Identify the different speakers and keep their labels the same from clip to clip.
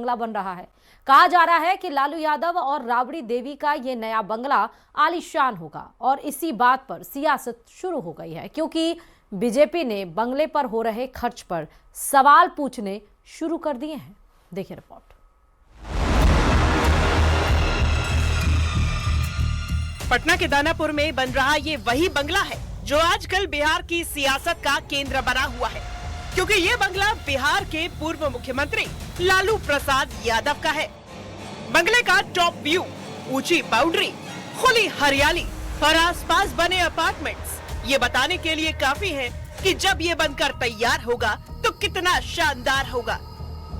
Speaker 1: बंगला बन रहा है। कहा जा रहा है कि लालू यादव और राबड़ी देवी का ये नया बंगला आलीशान होगा और इसी बात पर सियासत शुरू हो गई है, क्योंकि बीजेपी ने बंगले पर हो रहे खर्च पर सवाल पूछने शुरू कर दिए हैं। देखिए रिपोर्ट।
Speaker 2: पटना के दानापुर में बन रहा ये वही बंगला है जो आजकल बिहार की सियासत का केंद्र बना हुआ है, क्योंकि ये बंगला बिहार के पूर्व मुख्यमंत्री लालू प्रसाद यादव का है। बंगले का टॉप व्यू, ऊंची बाउंड्री, खुली हरियाली और आसपास बने अपार्टमेंट्स ये बताने के लिए काफी है कि जब ये बनकर तैयार होगा तो कितना शानदार होगा।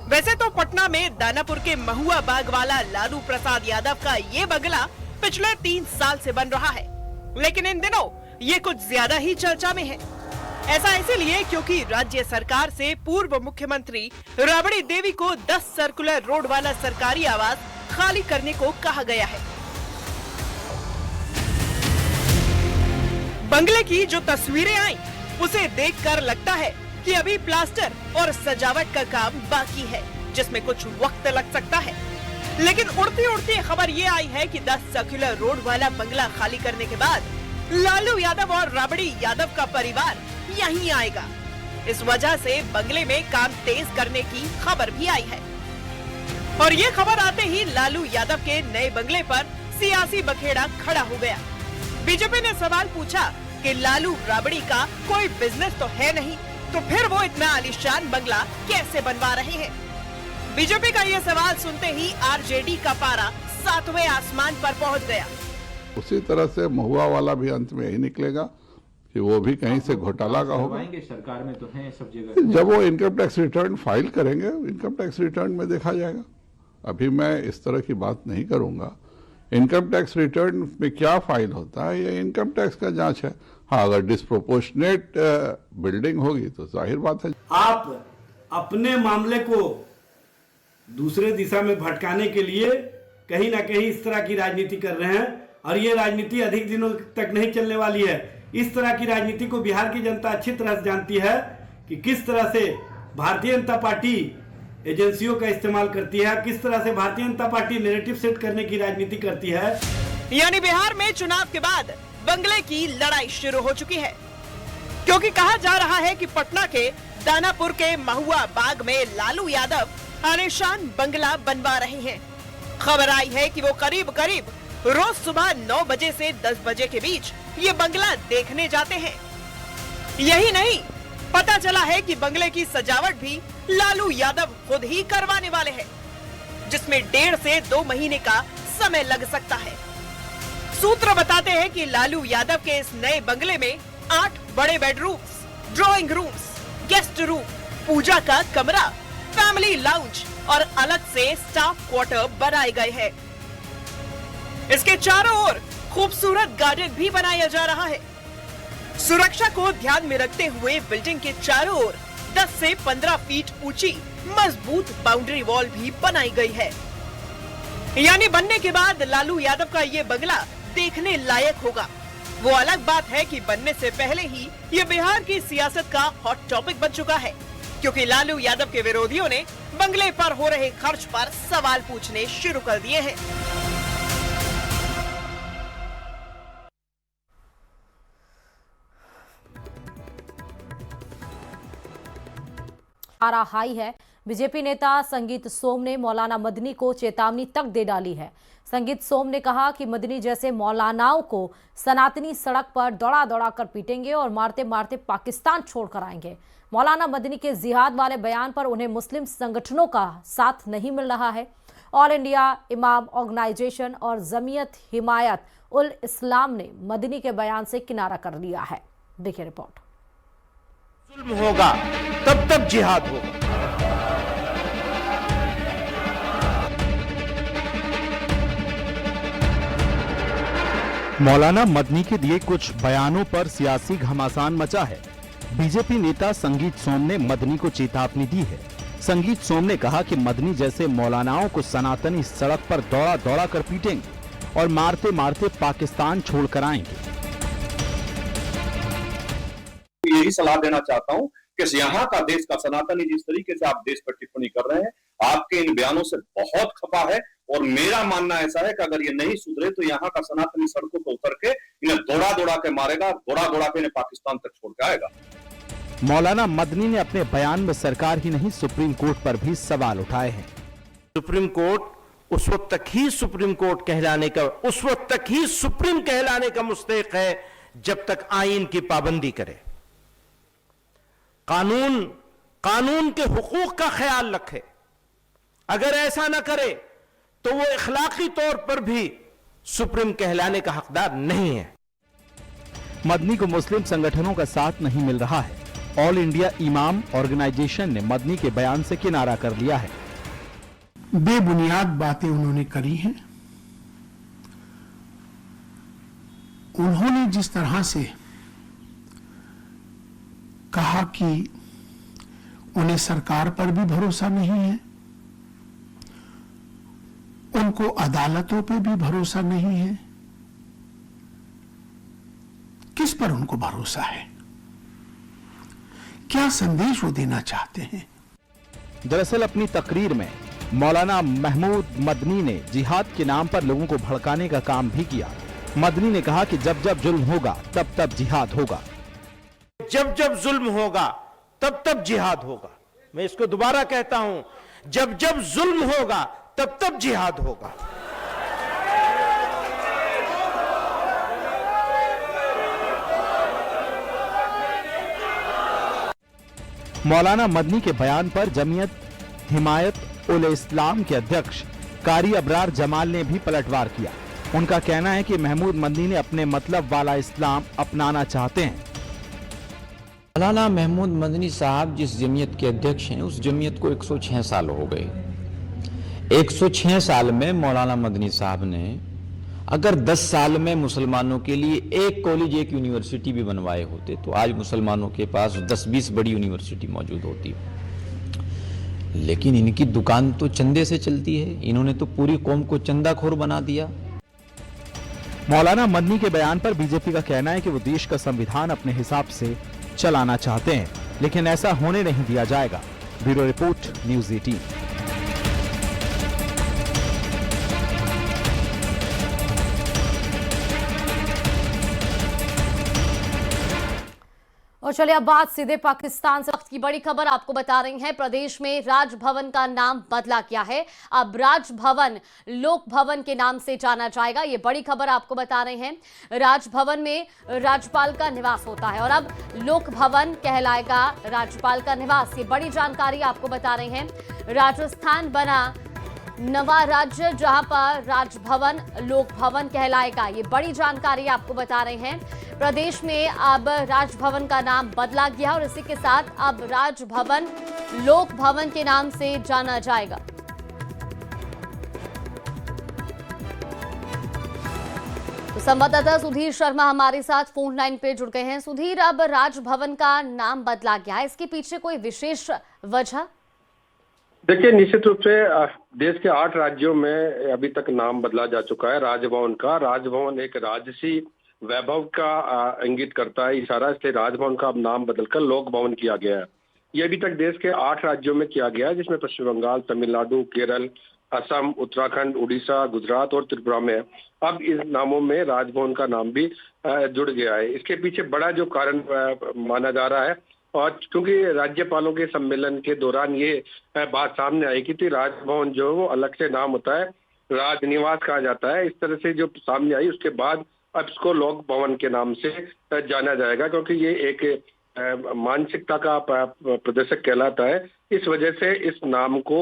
Speaker 2: वैसे तो पटना में दानापुर के महुआ बाग वाला लालू प्रसाद यादव का ये बंगला पिछले 3 साल से बन रहा है, लेकिन इन दिनों ये कुछ ज्यादा ही चर्चा में है। ऐसा इसीलिए क्योंकि राज्य सरकार से पूर्व मुख्यमंत्री राबड़ी देवी को 10 सर्कुलर रोड वाला सरकारी आवास खाली करने को कहा गया है। बंगले की जो तस्वीरें आई उसे देखकर लगता है कि अभी प्लास्टर और सजावट का काम बाकी है, जिसमें कुछ वक्त लग सकता है। लेकिन उड़ती उड़ती खबर ये आई है कि 10 सर्कुलर रोड वाला बंगला खाली करने के बाद लालू यादव और राबड़ी यादव का परिवार यहीं आएगा। इस वजह से बंगले में काम तेज करने की खबर भी आई है। और ये खबर आते ही लालू यादव के नए बंगले पर सियासी बखेड़ा खड़ा हो गया। बीजेपी ने सवाल पूछा कि लालू राबड़ी का कोई बिजनेस तो है नहीं, तो फिर वो इतना आलीशान बंगला कैसे बनवा रहे हैं। बीजेपी का ये सवाल सुनते ही आरजेडी का पारा 7वें आसमान पर पहुंच गया।
Speaker 3: उसी तरह से महुआ वाला भी अंत में यही निकलेगा कि वो भी कहीं से घोटाला का होगा।
Speaker 4: सरकार में तो है सब जगह।
Speaker 3: जब वो इनकम टैक्स रिटर्न फाइल करेंगे, इनकम टैक्स रिटर्न में देखा जाएगा। अभी मैं इस तरह की बात नहीं करूंगा। इनकम टैक्स रिटर्न में क्या फाइल होता है, ये इनकम टैक्स का जांच है। हाँ, अगर डिस्प्रोपोर्शनेट बिल्डिंग होगी तो जाहिर बात है।
Speaker 5: आप अपने मामले को दूसरे दिशा में भटकाने के लिए कहीं ना कहीं इस तरह की राजनीति कर रहे हैं, और ये राजनीति अधिक दिनों तक नहीं चलने वाली है। इस तरह की राजनीति को बिहार की जनता अच्छी तरह से जानती है कि किस तरह से भारतीय जनता पार्टी एजेंसियों का इस्तेमाल करती है, किस तरह से Bharatiya Janata party narrative set करने की राजनीति करती है।
Speaker 2: यानी बिहार में चुनाव के बाद बंगले की लड़ाई शुरू हो चुकी है, क्योंकि कहा जा रहा है कि पटना के दानापुर के महुआ बाग में लालू यादव आलीशान बंगला बनवा रहे हैं। खबर आई है कि वो करीब करीब रोज सुबह 9 बजे से 10 बजे के बीच ये बंगला देखने जाते हैं। यही नहीं, पता चला है कि बंगले की सजावट भी लालू यादव खुद ही करवाने वाले हैं, जिसमें 1.5 से 2 महीने का समय लग सकता है। सूत्र बताते हैं कि लालू यादव के इस नए बंगले में 8 बड़े bedrooms, drawing rooms, guest room, puja का कमरा, फैमिली लाउंज और अलग से स्टाफ क्वार्टर बनाए गए हैं। इसके चारों ओर खूबसूरत गार्डन भी बनाया जा रहा है। सुरक्षा को ध्यान में रखते हुए बिल्डिंग के चारों ओर 10 से 15 फीट ऊंची मजबूत बाउंड्री वॉल भी बनाई गई है। यानी बनने के बाद लालू यादव का ये बंगला देखने लायक होगा। वो अलग बात है कि बनने से पहले ही ये बिहार की सियासत का हॉट टॉपिक बन चुका है, क्योंकि लालू यादव के विरोधियों ने बंगले पर हो रहे खर्च पर सवाल पूछने शुरू कर दिए हैं।
Speaker 1: पारा हाई है। बीजेपी नेता संगीत सोम ने मौलाना मदनी को चेतावनी तक दे डाली है। संगीत सोम ने कहा कि मदनी जैसे मौलानाओं को सनातनी सड़क पर दौड़ा दौड़ा कर पीटेंगे और मारते मारते पाकिस्तान छोड़कर आएंगे। मौलाना मदनी के जिहाद वाले बयान पर उन्हें मुस्लिम संगठनों का साथ नहीं मिल रहा है। ऑल इंडिया इमाम ऑर्गेनाइजेशन और जमीयत हिमायत उल इस्लाम ने मदनी के बयान से किनारा कर लिया है। देखिए रिपोर्ट।
Speaker 6: जुल्म होगा तब तक जिहाद होगा।
Speaker 7: मौलाना मदनी के दिए कुछ बयानों पर सियासी घमासान मचा है। बीजेपी नेता संगीत सोम ने मदनी को चेतावनी दी है। संगीत सोम ने कहा कि मदनी जैसे मौलानाओं को सनातनी सड़क पर दौड़ा दौड़ा कर पीटेंगे और मारते मारते पाकिस्तान छोड़कर आएंगे।
Speaker 8: यही सलाह देना चाहता हूं कि यहाँ का देश का सनातनी जिस तरीके से आप देश पर टिप्पणी कर रहे हैं, आपके इन बयानों से बहुत खफा है और मेरा मानना ऐसा है कि अगर ये नहीं सुधरे तो यहाँ का सनातनी सड़कों पर उतर के इन्हें दौड़ा दौड़ा के मारेगा, दौड़ा दौड़ा के इन्हें पाकिस्तान तक छोड़ के आएगा।
Speaker 7: मौलाना मदनी ने अपने बयान में सरकार ही नहीं सुप्रीम कोर्ट पर भी सवाल उठाए हैं।
Speaker 6: सुप्रीम कोर्ट उस वक्त तक ही सुप्रीम कोर्ट कहलाने का, उस वक्त तक ही सुप्रीम कहलाने का मुस्तहिक है जब तक आईन की पाबंदी करे, कानून के हुकूक का ख्याल रखे। अगर ऐसा ना करे तो वो इखलाकी तौर पर भी सुप्रीम कहलाने का हकदार नहीं है।
Speaker 7: मदनी को मुस्लिम संगठनों का साथ नहीं मिल रहा है। ऑल इंडिया इमाम ऑर्गेनाइजेशन ने मदनी के बयान से किनारा कर लिया है।
Speaker 9: बेबुनियाद बातें उन्होंने करी हैं। उन्होंने जिस तरह से कहा कि उन्हें सरकार पर भी भरोसा नहीं है, उनको अदालतों पे भी भरोसा नहीं है, किस पर उनको भरोसा है? क्या संदेश वो देना चाहते हैं?
Speaker 7: दरअसल अपनी तकरीर में मौलाना महमूद मदनी ने जिहाद के नाम पर लोगों को भड़काने का काम भी किया। मदनी ने कहा कि जब जब जुल्म होगा तब तब जिहाद होगा।
Speaker 6: जब जब जुल्म होगा तब तब जिहाद होगा। मैं इसको दोबारा कहता हूं, जब जब जुल्म होगा तब तब जिहाद होगा।
Speaker 7: मौलाना मदनी के बयान पर जमीयत हिमायत उल इस्लाम के अध्यक्ष कारी अबरार जमाल ने भी पलटवार किया। उनका कहना है कि महमूद मदनी ने अपने मतलब वाला इस्लाम अपनाना चाहते हैं।
Speaker 10: मौलाना महमूद मदनी साहब जिस जमीयत के अध्यक्ष हैं, उस जमीयत को 106 साल हो गए। 106 साल में मौलाना मदनी साहब ने अगर 10 साल में मुसलमानों के लिए एक कॉलेज, एक यूनिवर्सिटी भी बनवाए होते तो आज मुसलमानों के पास 10-20 बड़ी यूनिवर्सिटी मौजूद होती। लेकिन इनकी दुकान तो चंदे से चलती है। इन्होंने तो पूरी कौम को चंदाखोर बना दिया।
Speaker 7: मौलाना मदनी के बयान पर बीजेपी का कहना है कि वो देश का संविधान अपने हिसाब से चलाना चाहते हैं, लेकिन ऐसा होने नहीं दिया जाएगा। Bureau report, news 18।
Speaker 1: और चलिए अब बात सीधे पाकिस्तान से। वक्त की बड़ी खबर आपको बता रही हैं, प्रदेश में राजभवन का नाम बदला गया है। अब राजभवन लोक भवन के नाम से जाना जाएगा। ये बड़ी खबर आपको बता रहे हैं। राजभवन में राज्यपाल का निवास होता है और अब लोक भवन कहलाएगा राज्यपाल का निवास। ये बड़ी जानकारी आपको बता रहे हैं। राजस्थान बना नवा राज्य जहां पर राजभवन लोक भवन कहलाएगा। ये बड़ी जानकारी आपको बता रहे हैं। प्रदेश में अब राजभवन का नाम बदला गया और इसी के साथ अब राजभवन लोक भवन के नाम से जाना जाएगा। तो संवाददाता सुधीर शर्मा हमारे साथ फोन लाइन पे जुड़ गए हैं। सुधीर, अब राजभवन का नाम बदला गया है, इसके पीछे कोई विशेष वजह?
Speaker 11: देखिए, निश्चित रूप से देश के 8 राज्यों में अभी तक नाम बदला जा चुका है राजभवन का। राजभवन एक राजसी वैभव का इंगित करता है, इशारा, इसलिए राजभवन का अब नाम बदलकर लोक भवन किया गया है। ये अभी तक देश के 8 राज्यों में किया गया है, जिसमें पश्चिम बंगाल, तमिलनाडु, केरल, असम, उत्तराखंड, उड़ीसा, गुजरात और त्रिपुरा में है। अब इस नामों में राजभवन का नाम भी जुड़ गया है। इसके पीछे बड़ा जो कारण माना जा रहा है, और क्योंकि राज्यपालों के सम्मेलन के दौरान ये बात सामने आई कि राजभवन जो है वो अलग से नाम होता है, राजनिवास कहा जाता है। इस तरह से जो सामने आई, उसके बाद अब इसको लोक भवन के नाम से जाना जाएगा, क्योंकि ये एक मानसिकता का प्रदर्शक कहलाता है। इस वजह से इस नाम को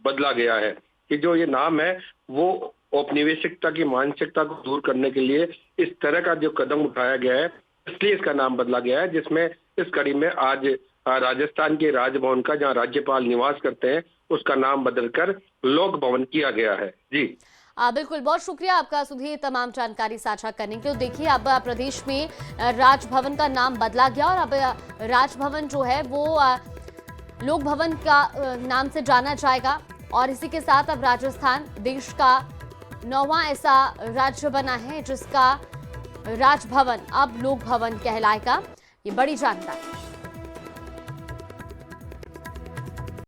Speaker 11: बदला गया है कि जो ये नाम है वो औपनिवेशिकता की मानसिकता को दूर करने के लिए इस तरह का जो कदम उठाया गया है, इसलिए इसका नाम बदला गया है। जिसमें इस कड़ी में आज राजस्थान के राजभवन का, जहां राज्यपाल निवास करते हैं, उसका नाम बदलकर लोक भवन किया गया है। जी
Speaker 1: बिल्कुल, बहुत शुक्रिया आपका सुधीर तमाम जानकारी साझा करने के लिए। देखिए, अब प्रदेश में राजभवन का नाम बदला गया और अब राजभवन जो है वो लोक भवन का नाम से जाना जाएगा और इसी के साथ अब राजस्थान देश का 9वां ऐसा राज्य बना है जिसका राजभवन अब लोक भवन कहलाएगा। ये बड़ी जानकारी।